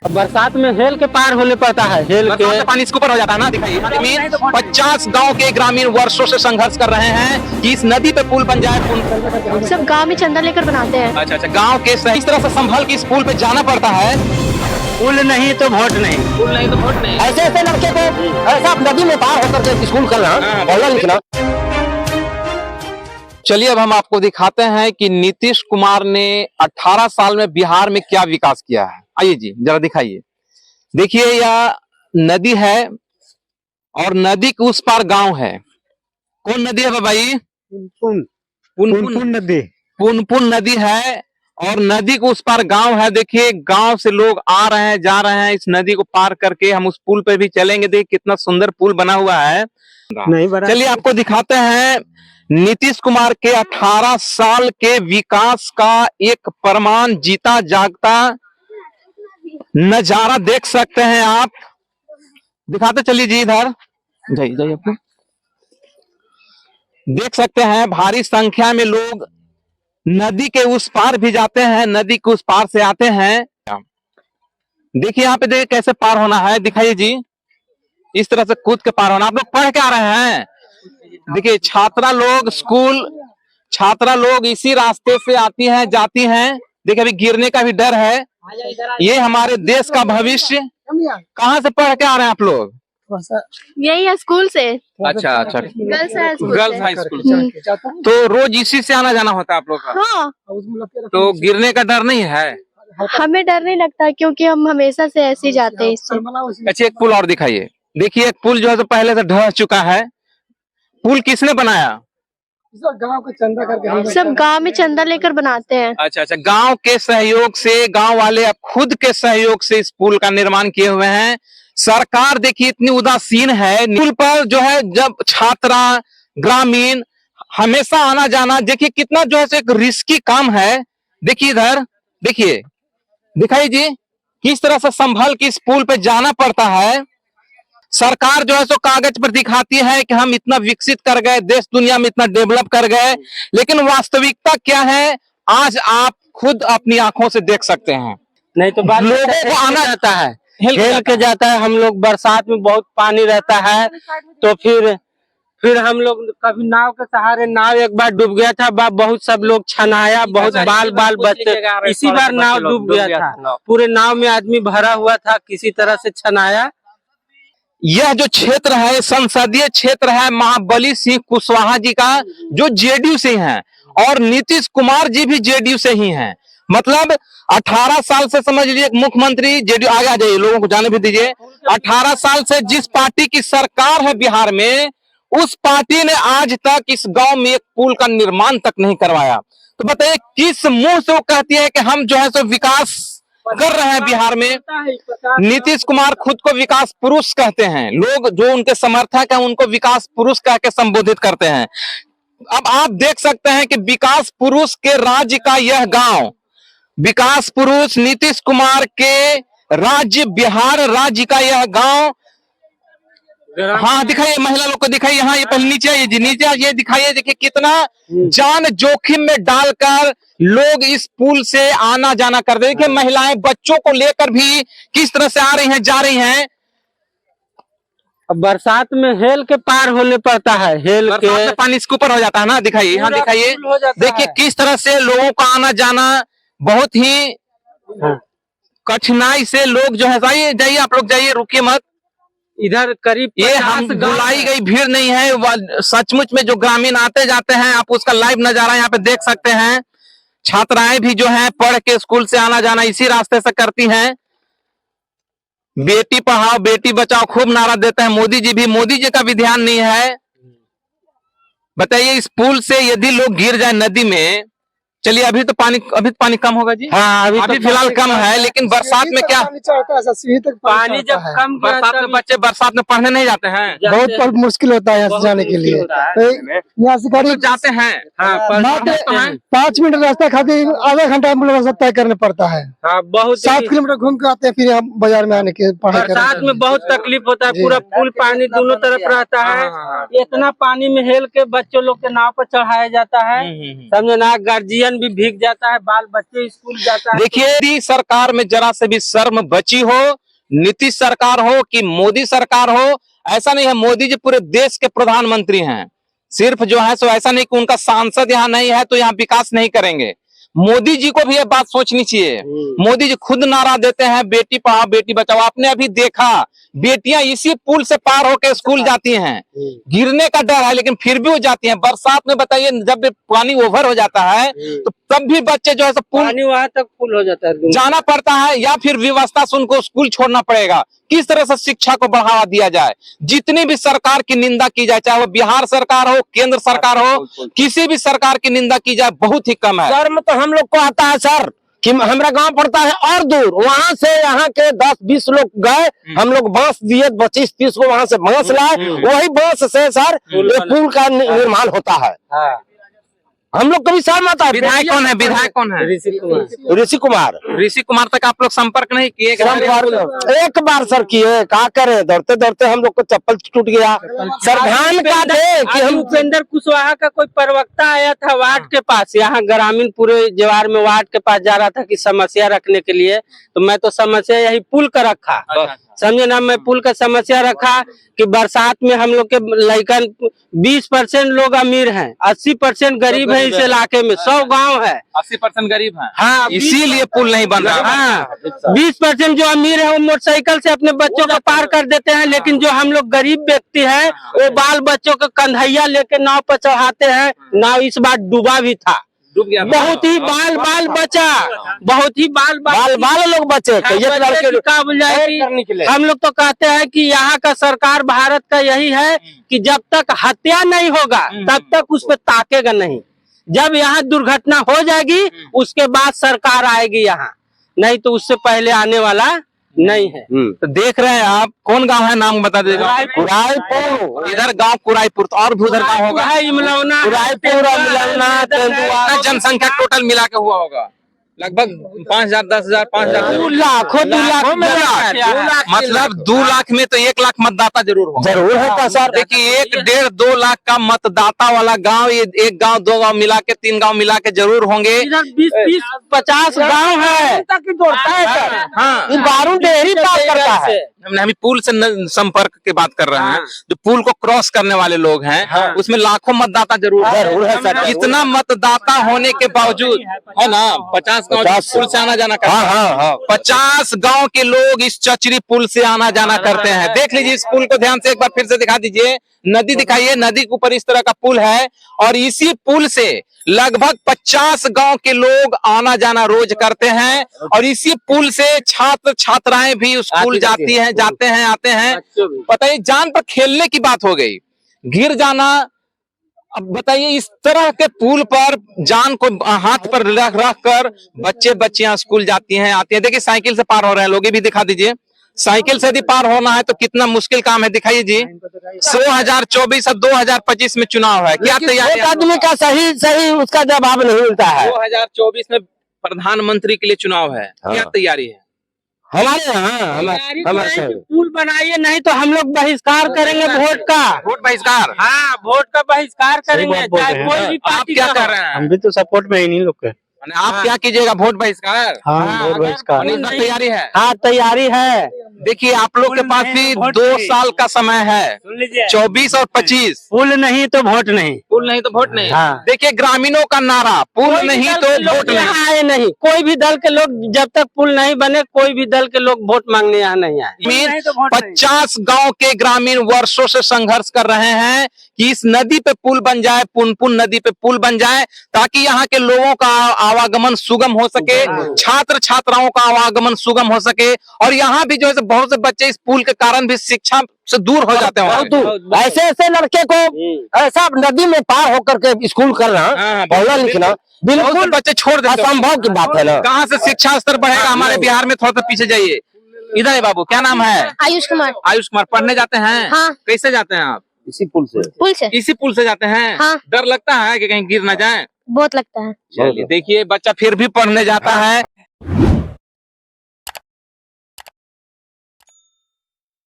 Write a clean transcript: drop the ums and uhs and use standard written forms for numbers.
बरसात में हेल के पार होने पड़ता है। हेल के पानी इसके ऊपर हो जाता है ना। दिखाइए 50 गांव के ग्रामीण वर्षों से संघर्ष कर रहे हैं कि इस नदी पे पुल बन जाए। सब गांव में चंदा लेकर बनाते हैं। अच्छा, गांव के इस तरह से संभल के इस पुल पे जाना पड़ता है। पुल नहीं तो वोट नहीं, पुल नहीं तो वोट नहीं। ऐसे ऐसे लड़के को ऐसा नदी में पार होकर के स्कूल करना, पढ़ना लिखना। चलिए अब हम आपको दिखाते हैं कि नीतीश कुमार ने 18 साल में बिहार में क्या विकास किया है। आइए जी जरा दिखाइए। देखिए यह नदी है और नदी के उस पार गांव है। कौन नदी है भाई? पुनपुन नदी है और नदी के उस पार गांव है। देखिए गांव से लोग आ रहे हैं, जा रहे हैं। इस नदी को पार करके हम उस पुल पे भी चलेंगे। देखिए कितना सुंदर पुल बना हुआ है। चलिए आपको दिखाते हैं नीतीश कुमार के 18 साल के विकास का एक प्रमाण, जीता जागता नजारा देख सकते हैं आप। दिखाते चलिए जी, इधर जाइए आपको देख सकते हैं भारी संख्या में लोग नदी के उस पार भी जाते हैं, नदी के उस पार से आते हैं। देखिए यहाँ पे देखिए कैसे पार होना है। दिखाइए जी, इस तरह से कूद के पार होना। आप लोग पढ़ के आ रहे हैं। देखिए छात्रा लोग इसी रास्ते से आती हैं, जाती हैं। देखिए अभी गिरने का भी डर है। ये हमारे देश का भविष्य। कहाँ से पढ़ के आ रहे हैं आप लोग? यही है स्कूल से। अच्छा, गर्ल्स हाई स्कूल से। तो रोज इसी से आना जाना होता है आप लोग का? हाँ। तो गिरने का डर नहीं है? हमें डर नहीं लगता क्योंकि हम हमेशा से ऐसे ही जाते हैं इससे। अच्छा एक पुल और दिखाइए। देखिए एक पुल जो है तो पहले से ढह चुका है। पुल किसने बनाया? गांव का चंदा करके सब गांव में चंदा लेकर बनाते हैं। अच्छा, गांव के सहयोग से, गांव वाले अब खुद के सहयोग से इस पुल का निर्माण किए हुए हैं। सरकार देखिए इतनी उदासीन है। पुल पर जो है जब छात्रा ग्रामीण हमेशा आना जाना, देखिए कितना जो है एक रिस्की काम है। देखिए इधर देखिए, दिखाइए जी किस तरह से संभल के इस पुल पे जाना पड़ता है। सरकार जो है सो कागज पर दिखाती है कि हम इतना विकसित कर गए, देश दुनिया में इतना डेवलप कर गए, लेकिन वास्तविकता क्या है आज आप खुद अपनी आंखों से देख सकते हैं। नहीं तो लोगों को आना जाता है, हेल के जाता है। हम लोग बरसात में बहुत पानी रहता है तो फिर हम लोग कभी नाव के सहारे, नाव एक बार डूब गया था, बहुत सब लोग छनाया, बहुत बाल बचते। इसी बार नाव डूब गया था, पूरे नाव में आदमी भरा हुआ था, किसी तरह से छनाया। यह जो क्षेत्र है संसदीय क्षेत्र है महाबली सिंह कुशवाहा जी का, जो जेडीयू से हैं और नीतीश कुमार जी भी जेडीयू से ही हैं। मतलब 18 साल से समझ लीजिए मुख्यमंत्री जेडीयू। आगे आ जाइए, लोगों को जाने भी दीजिए। 18 साल से जिस पार्टी की सरकार है बिहार में, उस पार्टी ने आज तक इस गांव में एक पुल का निर्माण तक नहीं करवाया। तो बताइए किस मुंह से वो कहती है कि हम जो है सो विकास कर रहे हैं बिहार में। नीतीश कुमार खुद को विकास पुरुष कहते हैं। लोग जो उनके समर्थक हैं उनको विकास पुरुष कह के संबोधित करते हैं। अब आप देख सकते हैं कि विकास पुरुष के राज्य का यह गांव, विकास पुरुष नीतीश कुमार के राज्य बिहार राज्य का यह गांव। हाँ दिखाइए, महिला लोग को दिखाइए। हाँ ये पहले नीचे आइए जी, नीचे ये दिखाइए। देखिए कितना जान जोखिम में डालकर लोग इस पुल से आना जाना कर रहे हैं। देखिए महिलाएं बच्चों को लेकर भी किस तरह से आ रही हैं, जा रही हैं। बरसात में हेल के पार होने पड़ता है। हेल के पानी इसके ऊपर हो जाता है ना। दिखाइए, यहाँ दिखाइए। देखिए किस तरह से लोगों का आना जाना बहुत ही कठिनाई से लोग जो है। जाइए आप लोग जाइए, रुकिए मत। इधर करीब ये हम बुलाई गई भीड़ नहीं है, सचमुच में जो ग्रामीण आते जाते हैं। आप उसका लाइव नजारा यहाँ पे देख सकते हैं। छात्राएं भी जो हैं पढ़ के स्कूल से आना जाना इसी रास्ते से करती हैं। बेटी पढ़ाओ बेटी बचाओ खूब नारा देते हैं मोदी जी का भी ध्यान नहीं है। बताइए इस पुल से यदि लोग गिर जाए नदी में, चलिए अभी तो पानी कम होगा जी। हाँ अभी फिलहाल कम है, लेकिन बरसात में क्या पानी जब कम बरसात में बच्चे बरसात में पढ़ने नहीं जाते हैं। बहुत मुश्किल होता है यहाँ से जाने के लिए। यहाँ से तो जाते हैं 5 मिनट रास्ता खातिर आधा घंटा हम लोग तय करना पड़ता है। बहुत 7 किलोमीटर घूम के आते हैं, फिर हम बाजार में आने के बरसात में बहुत तकलीफ होता है। पूरा पुल पानी दोनों तरफ रहता है। इतना पानी में हेल के बच्चों लोग के नाव पर चढ़ाया जाता है। समझे ना, गार्जियन सामान भी भीग जाता है, बाल बच्चे स्कूल जाता है। देखिए, यदि सरकार में जरा से भी शर्म बची हो, नीतीश सरकार हो कि मोदी सरकार हो, ऐसा नहीं है। मोदी जी पूरे देश के प्रधानमंत्री हैं, सिर्फ जो है सो ऐसा नहीं कि उनका सांसद यहाँ नहीं है तो यहाँ विकास नहीं करेंगे। मोदी जी को भी ये बात सोचनी चाहिए। मोदी जी खुद नारा देते हैं बेटी पढ़ाओ बेटी बचाओ। आपने अभी देखा बेटियां इसी पुल से पार होकर स्कूल जाती हैं, गिरने का डर है लेकिन फिर भी वो जाती हैं। बरसात में बताइए जब पानी ओवर हो जाता है तो तब भी बच्चे जो है सो पुल पानी वहां तक फुल हो जाता है, जाना पड़ता है या फिर व्यवस्था से उनको स्कूल छोड़ना पड़ेगा। किस तरह से शिक्षा को बढ़ावा दिया जाए। जितनी भी सरकार की निंदा की जाए, चाहे वो बिहार सरकार हो, केंद्र सरकार हो, किसी भी सरकार की निंदा की जाए बहुत ही कम है। शर्म तो हम लोग को आता है सर कि हमारा गांव पड़ता है और दूर, वहां से यहाँ के 10-20 लोग गए, हम लोग बांस दिए 25-30 को, वहां से बांस लाए, वही बांस से सर ये पुल का निर्माण होता है। हम लोग कभी शर्म आता है। विधायक कौन है? विधायक कौन है? ऋषि कुमार। ऋषि कुमार तक आप लोग संपर्क नहीं किए? एक बार सर किए, क्या करें, दौड़ते दौड़ते हम लोग को चप्पल टूट गया। सर ध्यान का दे कि हम उपेंद्र कुशवाहा का कोई प्रवक्ता आया था वार्ड के पास, यहाँ ग्रामीण पूरे जवार में वार्ड के पास जा रहा था कि समस्या रखने के लिए, तो मैं तो समस्या यही पुल का रखा, समझे ना। मैं पुल का समस्या रखा कि बरसात में हम लोग के लड़कन 20% लोग अमीर हैं, 80% गरीब है। इस इलाके में 100 गांव है, 80% गरीब हैं। हाँ, इसीलिए पुल नहीं बन रहा। हाँ, 20% जो अमीर है वो मोटरसाइकिल से अपने बच्चों को पार कर देते हैं, लेकिन जो हम लोग गरीब व्यक्ति हैं वो बाल बच्चों को कंधैया लेके नाव पर चढ़ाते हैं। नाव इस बार डूबा भी था, डूब गया। बहुत ही बाल बचा, बहुत ही बाल लोग बचे। हम लोग तो कहते हैं कि यहाँ का सरकार भारत का यही है कि जब तक हत्या नहीं होगा तब तक उस पर ताकेगा नहीं। जब यहाँ दुर्घटना हो जाएगी उसके बाद सरकार आएगी यहाँ, नहीं तो उससे पहले आने वाला नहीं है। तो देख रहे हैं आप, कौन गांव है नाम बता देगा? कुराईपुर। इधर गांव कुराईपुर, तो और भी उधर गाँव होगा। जनसंख्या टोटल मिला के हुआ होगा लगभग 5,000, 10,000, 5,000, 2 लाख। मतलब 2 लाख में तो 1 लाख मतदाता जरूर होगा। जरूर है सर। देखिए 1-1.5-2 लाख का मतदाता वाला गांव, ये 1 गांव 2 गांव मिला के 3 गांव मिला के जरूर होंगे। 20-30-50 गाँव है। हाँ, बारू डेहरी पार करता है। हम पुल से संपर्क की बात कर रहे हैं। जो पुल को क्रॉस करने वाले लोग हैं उसमें लाखों मतदाता जरूर है सर। इतना मतदाता होने के बावजूद है ना 50 गांव पुल से आना जाना करते हैं। 50 गांव के लोग इस चचरी पुल से आना जाना करते हैं। देख लीजिए इस पुल को ध्यान से एक बार फिर से दिखा दीजिए। नदी दिखाइए, नदी के ऊपर इस तरह का पुल है और इसी पुल से लगभग 50 गांव के लोग आना जाना रोज करते हैं और इसी पुल से छात्र छात्राएं भी स्कूल जाते हैं आते हैं। बताइए, जान पर खेलने की बात हो गई, गिर जाना। अब बताइए इस तरह के पुल पर जान को हाथ पर रख कर बच्चे बच्चियां स्कूल जाती हैं आती हैं। देखिए साइकिल से पार हो रहे हैं लोग, ये भी दिखा दीजिए। साइकिल से यदि पार होना है तो कितना मुश्किल काम है, दिखाइए जी। 2024 और 2025 में चुनाव है, क्या तैयारी? आदमी का सही उसका जवाब नहीं मिलता है। 2024 में प्रधानमंत्री के लिए चुनाव है, क्या तैयारी है? हमारे यहाँ पुल बनाइए, नहीं तो हम लोग बहिष्कार करेंगे वोट का। वोट बहिष्कार? हाँ, वोट का बहिष्कार करेंगे, चाहे कोई भी आप पार्टी क्या का कर हो। रहे हैं? हम भी तो सपोर्ट में इन्हीं लोग के। आप क्या कीजिएगा? वोट बहिष्कार? हाँ, वोट बहिष्कार। और इसका तैयारी है? हाँ, तैयारी है। देखिए आप लोग के पास भी 2 साल का समय है, 24 और 25। पुल नहीं तो वोट नहीं, पुल नहीं तो वोट नहीं। हाँ। देखिए ग्रामीणों का नारा, पुल नहीं तो वोट नहीं। आए नहीं, कोई भी दल के लोग जब तक पुल नहीं बने कोई भी दल के लोग वोट मांगने यहाँ नहीं आए। 50 गांव के ग्रामीण वर्षों से संघर्ष कर रहे हैं कि इस नदी पे पुल बन जाए, पुनपुन नदी पे पुल बन जाए, ताकि यहाँ के लोगों का आवागमन सुगम हो सके, छात्र छात्राओं का आवागमन सुगम हो सके। और यहाँ भी जो है बहुत से बच्चे इस पुल के कारण भी शिक्षा से दूर हो जाते हैं। ऐसे लड़के को ऐसा नदी में पार होकर के स्कूल करना, पढ़ना लिखना बिल्कुल बच्चे छोड़ देते हैं। असंभव की बात है ना। कहाँ से शिक्षा स्तर बढ़ेगा हमारे बिहार में? थोड़ा सा पीछे जाइए। इधर है बाबू, क्या नाम है? आयुष कुमार। आयुष कुमार। पढ़ने जाते हैं? हाँ। कैसे जाते हैं आप? इसी पुल से। इसी पुल से जाते हैं? हाँ। डर लगता है कि कहीं गिर ना जाए? बहुत लगता है। चलिए देखिए बच्चा फिर भी पढ़ने जाता है।